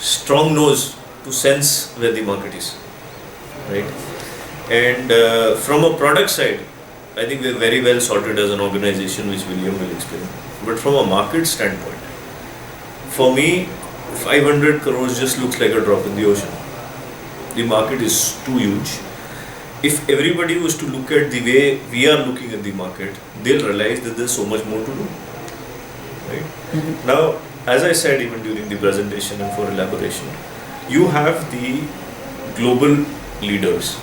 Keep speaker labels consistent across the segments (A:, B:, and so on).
A: strong nose to sense where the market is, right? And from a product side, I think we're very well sorted as an organization, which William will explain. But from a market standpoint, for me, 500 crores just looks like a drop in the ocean. The market is too huge. If everybody was to look at the way we are looking at the market, they'll realize that there's so much more to do, right?
B: Mm-hmm.
A: Now, as I said even during the presentation and for elaboration, you have the global leaders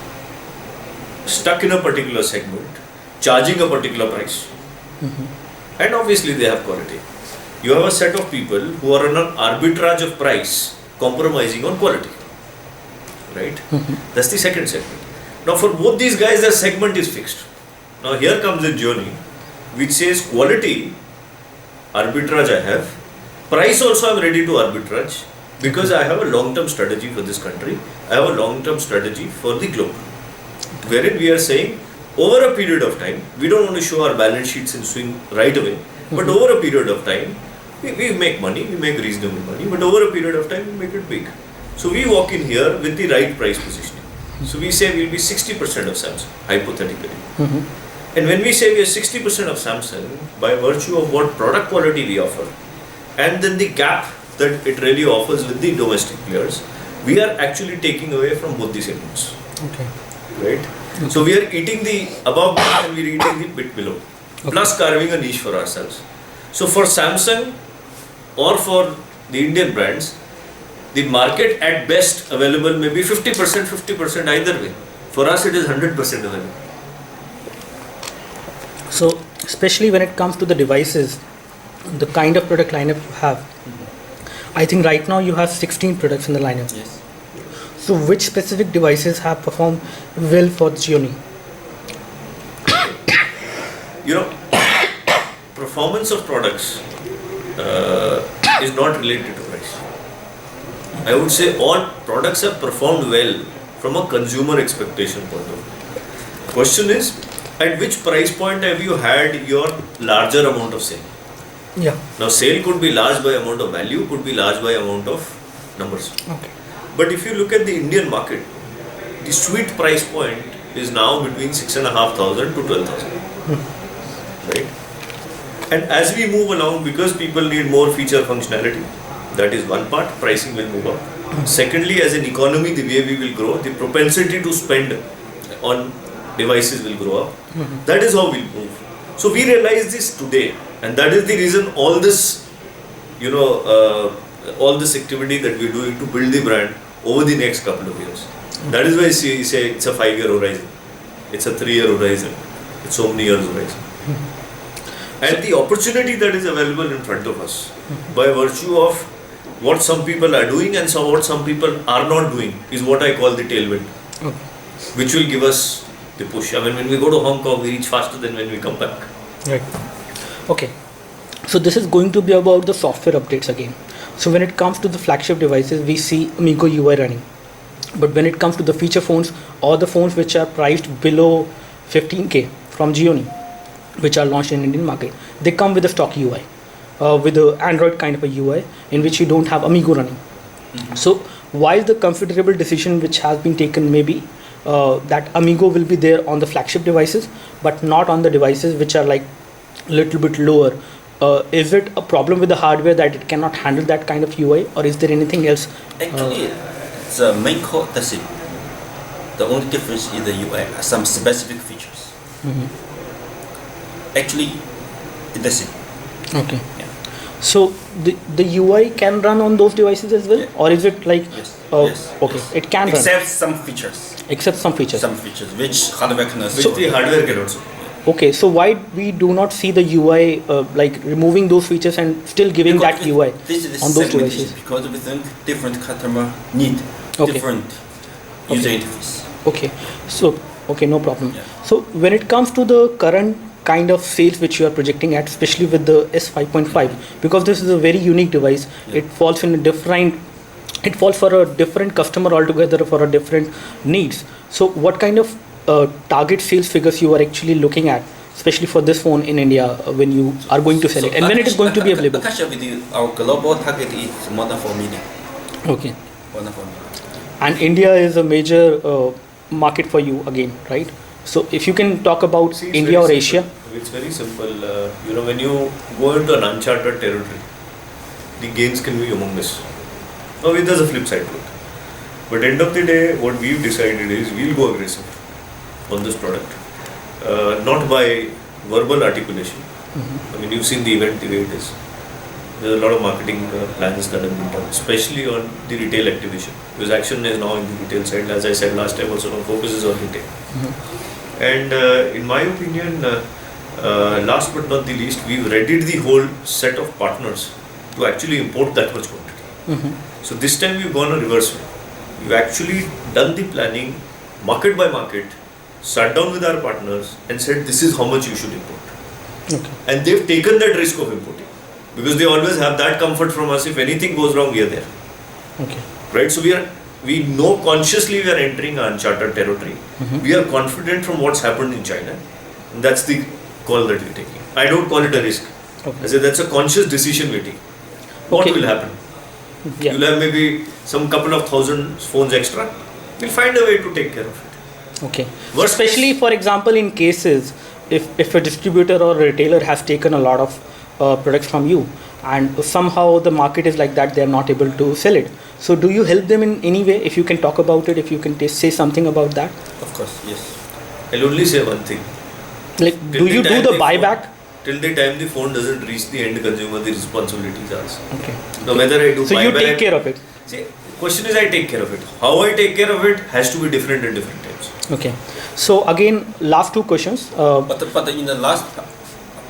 A: stuck in a particular segment, charging a particular price, and obviously they have quality. You have a set of people who are on an arbitrage of price, compromising on quality, right? That's the second segment. Now for both these guys, their segment is fixed. Now here comes a Gionee, which says quality, arbitrage I have, price also I'm ready to arbitrage, because I have a long-term strategy for this country, I have a long-term strategy for the globe, wherein we are saying, over a period of time, we don't want to show our balance sheets and swing right away, but over a period of time, we make money, we make reasonable money, but over a period of time, we make it big. So we walk in here with the right price positioning. So we say we'll be 60% of Samsung, hypothetically. And when we say we are 60% of Samsung, by virtue of what product quality we offer, and then the gap that it really offers with the domestic players, we are actually taking away from both the segments.
B: Okay.
A: Right? So we are eating the above and we are eating the bit below, plus carving a niche for ourselves. So for Samsung or for the Indian brands, the market at best available may be 50% either way. For us it is 100% available.
B: So especially when it comes to the devices, the kind of product lineup you have, I think right now you have 16 products in the lineup.
C: Yes.
B: So which specific devices have performed well for Gionee?
A: You know, performance of products is not related to price. I would say all products have performed well from a consumer expectation point of view. Question is, at which price point have you had your larger amount of sale?
B: Yeah.
A: Now sale could be large by amount of value, could be large by amount of numbers.
B: Okay.
A: But if you look at the Indian market, the sweet price point is now between 6,500 to 12,000. Right? And as we move along, because people need more feature functionality, that is one part, pricing will move up. Secondly, as an economy, the way we will grow, the propensity to spend on devices will grow up. That is how we'll move. So we realize this today, and that is the reason all this, all this activity that we're doing to build the brand over the next couple of years. That is why I say it's a 5-year horizon, it's a 3-year horizon, it's so many years horizon. And the opportunity that is available in front of us, by virtue of what some people are doing and what some people are not doing, is what I call the tailwind, which will give us the push. I mean, when we go to Hong Kong, we reach faster than when we come back.
B: Right. Okay. So this is going to be about the software updates again. So when it comes to the flagship devices, we see Amigo UI running. But when it comes to the feature phones or the phones which are priced below 15K from Gionee, which are launched in Indian market, they come with a stock UI, with the Android kind of a UI in which you don't have Amigo running. So why is the comfortable decision which has been taken maybe that Amigo will be there on the flagship devices but not on the devices which are like little bit lower? Is it a problem with the hardware that it cannot handle that kind of UI, or is there anything else?
C: Actually, the main core the same. The only difference is the UI, some specific features. Actually, it's the same.
B: Okay.
C: Yeah.
B: So the UI can run on those devices as well, or is it like?
C: Yes.
B: Yes. Okay,
C: yes.
B: it can
C: Except
B: run.
C: some features.
B: Except some features.
C: Some features which hardware cannot
A: Which
C: support.
A: the hardware cannot support.
B: Okay, so why we do not see the UI like removing those features and still giving
C: Because
B: that UI
C: this is the
B: on those
C: segmentation,
B: devices?
C: because we think different customer need different user interface.
B: Okay, so okay, no problem.
C: Yeah.
B: So when it comes to the current kind of sales which you are projecting at, especially with the S5.5, because this is a very unique device, it falls in a different, it falls for a different customer altogether, for a different needs. So what kind of target sales figures you are actually looking at, especially for this phone in India when you are going to sell it, and when it is going to be available?
C: With you, our global target is more than 4 million.
B: Okay.
C: One of them.
B: And India is a major market for you again, right? So if you can talk about
A: See, it's
B: India or
A: very
B: Asia.
A: simple. It's very simple. When you go into an uncharted territory, the gains can be humongous. Now, there's a flip side to it. But end of the day, what we've decided is we'll go aggressive on this product, not by verbal articulation. I mean, you've seen the event the way it is. There's a lot of marketing plans that have been done, especially on the retail activation. Because action is now in the retail side. As I said last time, also, focus is on retail. And in my opinion, last but not the least, we've readied the whole set of partners to actually import that much quantity. So this time we've gone a reverse way. We've actually done the planning, market by market, sat down with our partners and said, this is how much you should import.
B: Okay.
A: And they've taken that risk of importing. Because they always have that comfort from us, if anything goes wrong, we are there.
B: Okay.
A: Right? So we know consciously we are entering uncharted territory. We are confident from what's happened in China. And that's the call that we're taking. I don't call it a risk.
B: Okay.
A: I say that's a conscious decision we're taking. What will happen?
B: Yeah.
A: You'll have maybe some couple of thousand phones extra. We'll find a way to take care of it.
B: Okay.
A: Worst
B: Especially, for example, in cases if a distributor or a retailer has taken a lot of products from you and somehow the market is like that, they are not able to sell it. So do you help them in any way? If you can talk about it, if you can say something about that.
C: Of course, yes.
A: I'll only say one thing.
B: Like,
A: Till
B: do you do
A: time
B: the
A: phone-
B: buyback?
A: Till the time the phone doesn't reach the end consumer, the responsibility is ours.
B: Okay.
A: Now whether I do
B: So you
A: buyback,
B: take care of it.
A: See, question is I take care of it. How I take care of it has to be different at different times.
B: Okay. So again, last two questions.
C: But in the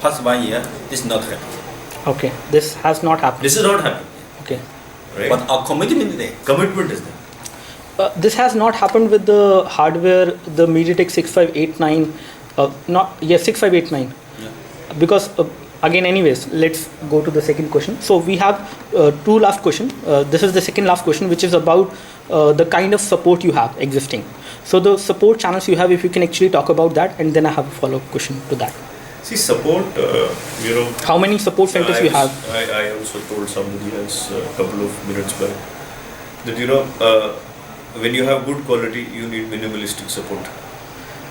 C: past 1 year, this not happened.
B: Okay. This has not happened.
A: This is not happening.
B: Okay.
A: Right?
C: But our commitment is there.
A: Commitment is there.
B: This has not happened with the hardware, the MediaTek 6589, 6589.
C: Yeah.
B: Because again, anyways, let's go to the second question. So we have two last questions. This is the second last question, which is about the kind of support you have existing. So the support channels you have, if you can actually talk about that, and then I have a follow-up question to that.
A: See, support,
B: How many support centers you have?
A: I also told somebody else a couple of minutes back that, when you have good quality, you need minimalistic support.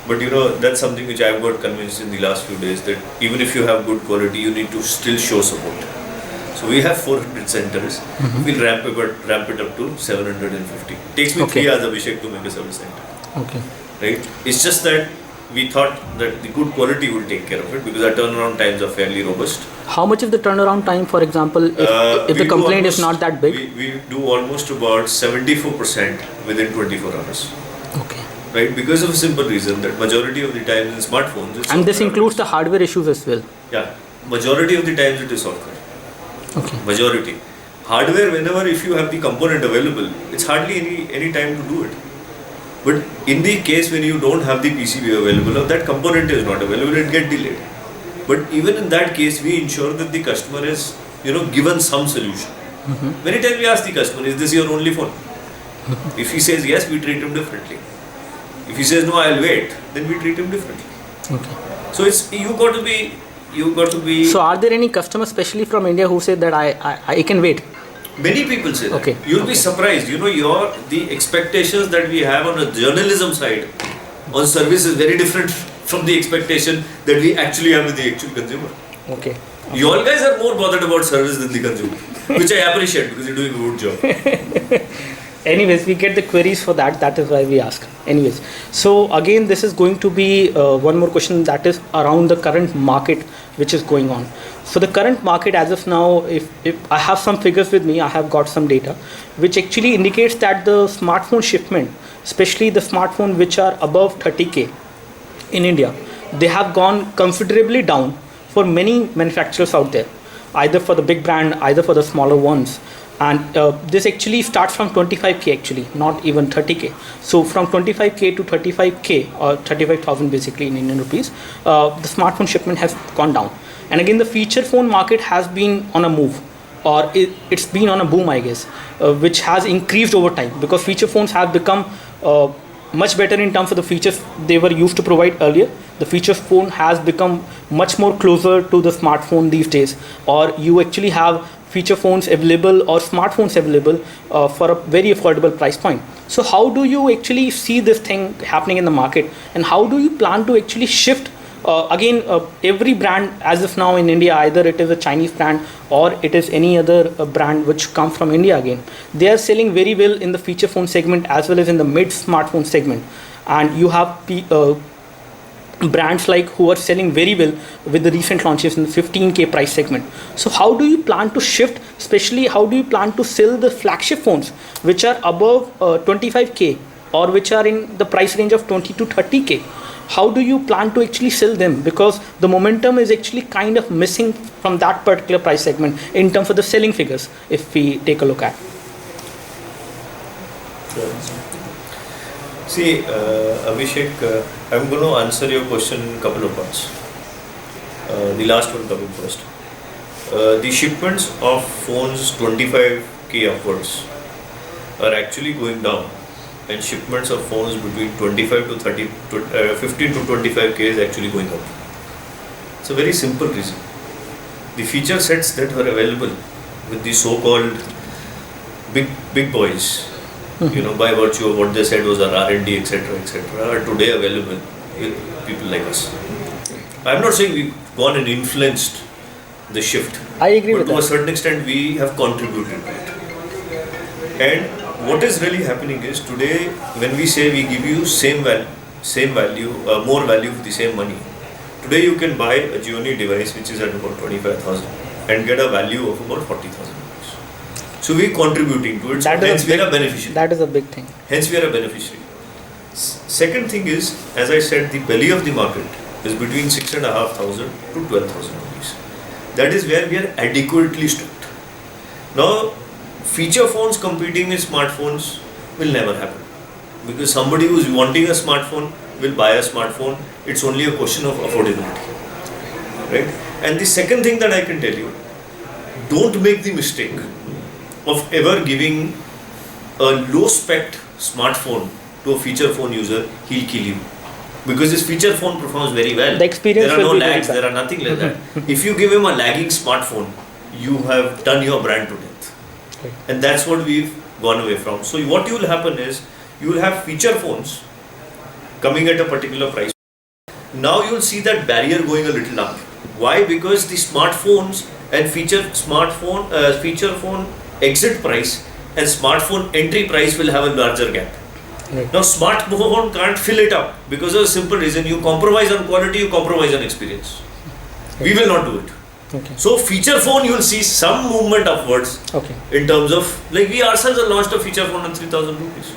A: But that's something which I've got convinced in the last few days, that even if you have good quality, you need to still show support. So we have 400 centers. We'll ramp it up to 750. Takes me 3 hours, Abhishek, to make a service center.
B: Okay.
A: Right? It's just that we thought that the good quality will take care of it because our turnaround times are fairly robust.
B: How much is the turnaround time, for example, if the complaint is not that big?
A: We do almost about 74% within 24 hours.
B: Okay.
A: Right? Because of a simple reason that majority of the times in smartphones... it's
B: And this
A: software
B: includes the hardware issues as well?
A: Yeah. Majority of the times it is software.
B: Okay.
A: Majority. Hardware, whenever if you have the component available, it's hardly any time to do it. But in the case when you don't have the PCB available or that component is not available, it gets delayed. But even in that case, we ensure that the customer is, given some solution. Many times we ask the customer, is this your only phone? If he says yes, we treat him differently. If he says no, I'll wait, then we treat him differently.
B: Okay.
A: So it's you got to be.
B: So are there any customers, especially from India, who say that I can wait?
A: Many people say that.
B: Okay.
A: You'll be surprised. The expectations that we have on a journalism side on service is very different from the expectation that we actually have with the actual consumer.
B: Okay.
A: You all guys are more bothered about service than the consumer, which I appreciate because you're doing a good job.
B: Anyways, we get the queries for that. That is why we ask. Anyways, so again, this is going to be one more question that is around the current market which is going on. So the current market as of now, if I have some figures with me, I have got some data, which actually indicates that the smartphone shipment, especially the smartphone which are above 30K in India, they have gone considerably down for many manufacturers out there, either for the big brand, either for the smaller ones. And this actually starts from 25K actually, not even 30K. So from 25K to 35K or 35,000 basically in Indian rupees, the smartphone shipment has gone down. And again, the feature phone market has been on a move, or it's been on a boom, I guess, which has increased over time because feature phones have become much better in terms of the features they were used to provide earlier. The feature phone has become much more closer to the smartphone these days, or you actually have feature phones available or smartphones available for a very affordable price point. So how do you actually see this thing happening in the market, and how do you plan to actually shift every brand as of now in India, either it is a Chinese brand or it is any other brand which comes from India again, they are selling very well in the feature phone segment as well as in the mid smartphone segment, and you have brands like who are selling very well with the recent launches in the 15K price segment. So how do you plan to shift, especially how do you plan to sell the flagship phones which are above 25K or which are in the price range of 20 to 30K? How do you plan to actually sell them? Because the momentum is actually kind of missing from that particular price segment in terms of the selling figures, if we take a look at.
A: See, Abhishek, I'm going to answer your question in a couple of parts. The last one coming first. The shipments of phones 25K upwards are actually going down, and shipments of phones between 25 to 30, 15 to 25K is actually going up. It's a very simple reason. The feature sets that were available with the so-called big boys, by virtue of what they said was our R&D, etc., are today available with people like us. I'm not saying we've gone and influenced the shift.
B: I agree with that.
A: But to a certain extent, we have contributed to it. And what is really happening is today, when we say we give you more value for the same money, today you can buy a Gionee device which is at about 25,000 and get a value of about 40,000. So we are contributing to it. Hence we are a beneficiary.
B: That is a big thing.
A: Hence we are a beneficiary. Second thing is, as I said, the belly of the market is between 6,500 to 12,000 rupees. That is where we are adequately stocked. Now, feature phones competing with smartphones will never happen, because somebody who is wanting a smartphone will buy a smartphone. It's only a question of affordability, right? And the second thing that I can tell you, don't make the mistake of ever giving a low spec smartphone to a feature phone user. He'll kill you, because this feature phone performs very well.
B: The experience
A: there are
B: will
A: no
B: be
A: lags, there are nothing like that. If you give him a lagging smartphone, you have done your brand to death.
B: Right.
A: And that's what we've gone away from. So what will happen is, you will have feature phones coming at a particular price. Now you'll see that barrier going a little up. Why? Because the smartphones and feature phone exit price and smartphone entry price will have a larger gap.
B: Right.
A: Now smartphone can't fill it up because of a simple reason: you compromise on quality, you compromise on experience. We will not do it.
B: Okay.
A: So feature phone, you will see some movement upwards.
B: Okay.
A: In terms of, like, we ourselves have launched a feature phone at 3,000 rupees.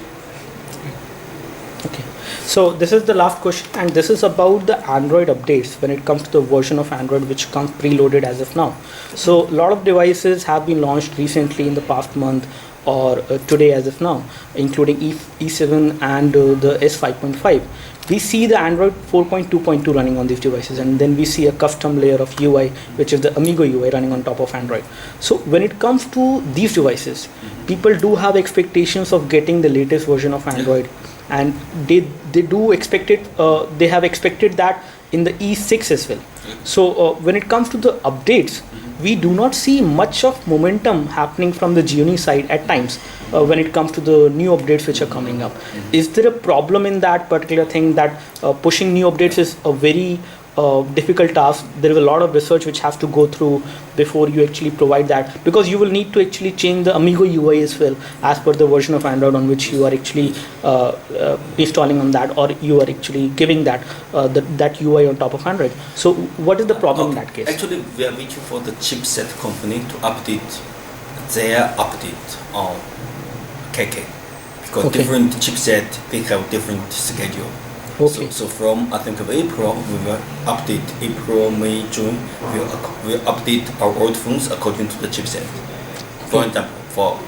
B: Okay. So this is the last question, and this is about the Android updates when it comes to the version of Android which comes preloaded as of now. So a lot of devices have been launched recently in the past month or today as of now, including E7 and the S5.5. We see the Android 4.2.2 running on these devices, and then we see a custom layer of UI, which is the Amigo UI running on top of Android. So when it comes to these devices, people do have expectations of getting the latest version of Android, and they do expect it. They have expected that in the E6 as well. So when it comes to the updates, we do not see much of momentum happening from the Gionee side at times when it comes to the new updates which are coming up. Is there a problem in that particular thing, that pushing new updates is a very difficult task? There is a lot of research which has to go through before you actually provide that, because you will need to actually change the Amigo UI as well as per the version of Android on which you are actually installing on that, or you are actually giving that that UI on top of Android. So what is the problem in that case?
C: Actually, we are waiting for the chipset company to update their update on KK, because different chipset, they have different schedule.
B: Okay.
C: So from, I think, of April, we will update April, May, June. We'll update our old phones according to the chipset. For example, for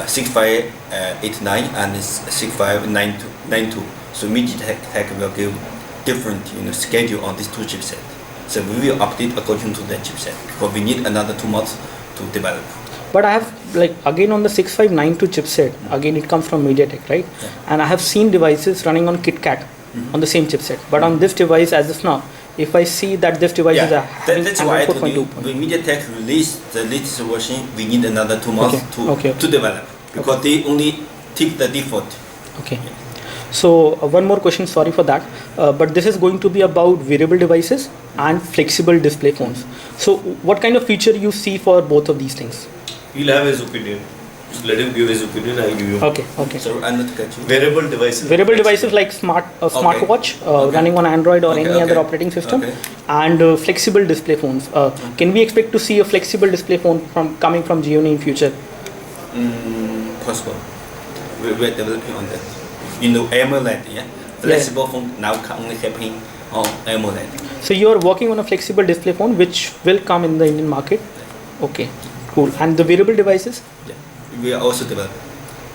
C: 6589 and 6592. So MediaTek will give different schedule on these two chipsets. So we will update according to the chipset, because we need another 2 months to develop.
B: But I have, like, again on the 6592 chipset, again it comes from MediaTek, right?
C: Yeah.
B: And I have seen devices running on KitKat on the same chipset. But on this device, as of now, if I see that this device is having
C: that's why I told you
B: 4.2.
C: when MediaTek released the latest version, we need another 2 months
B: Okay.
C: to develop because they only take the default.
B: Okay. So one more question, sorry for that, but this is going to be about wearable devices and flexible display phones. So what kind of feature you see for both of these things?
A: He'll have his opinion. Just let him give his opinion. I'll give you.
B: Okay.
C: So I'm not catching.
A: Wearable devices.
B: Wearable devices like smartwatch running on Android or any other operating system, and flexible display phones. Can we expect to see a flexible display phone coming from Gionee in future?
C: Possible. We're developing on that. AMOLED, flexible phone now only happening on AMOLED.
B: So you are working on a flexible display phone which will come in the Indian market. Okay, cool. And the wearable devices?
C: Yeah. We are also developing.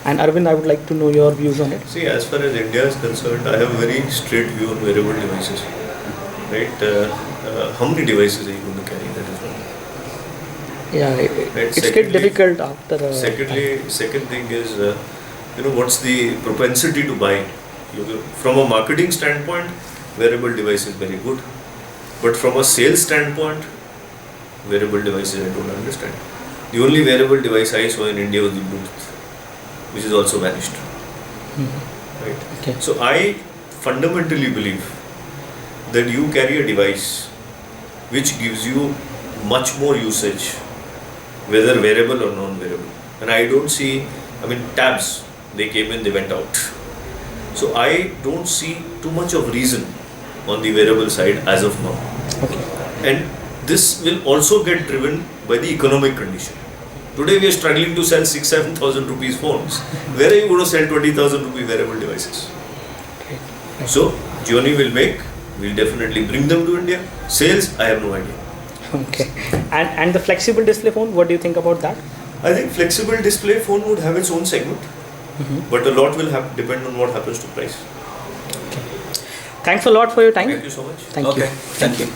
B: And Arvind, I would like to know your views on it.
A: See, as far as India is concerned, I have a very straight view on wearable devices. Right? How many devices are you going to carry? That is one.
B: Yeah,
A: Right.
B: it's quite difficult after.
A: Second thing is, what's the propensity to buy? From a marketing standpoint, wearable device is very good. But from a sales standpoint, wearable devices I don't understand. The only wearable device I saw in India was the Bluetooth, which is also vanished. Right?
B: Okay.
A: So I fundamentally believe that you carry a device which gives you much more usage, whether wearable or non-wearable. And I don't see, tabs, they came in, they went out. So I don't see too much of reason on the wearable side as of now.
B: Okay.
A: And this will also get driven by the economic condition. Today we are struggling to sell 6,000-7,000 rupees phones. Where are you going to sell 20,000 rupee wearable devices?
B: Right.
A: So Gionee we'll definitely bring them to India. Sales, I have no idea.
B: Okay. And the flexible display phone, what do you think about that?
A: I think flexible display phone would have its own segment, but a lot will depend on what happens to price.
B: Okay. Thanks a lot for your time.
A: Thank you so much.
B: Thank you.
C: Thank you.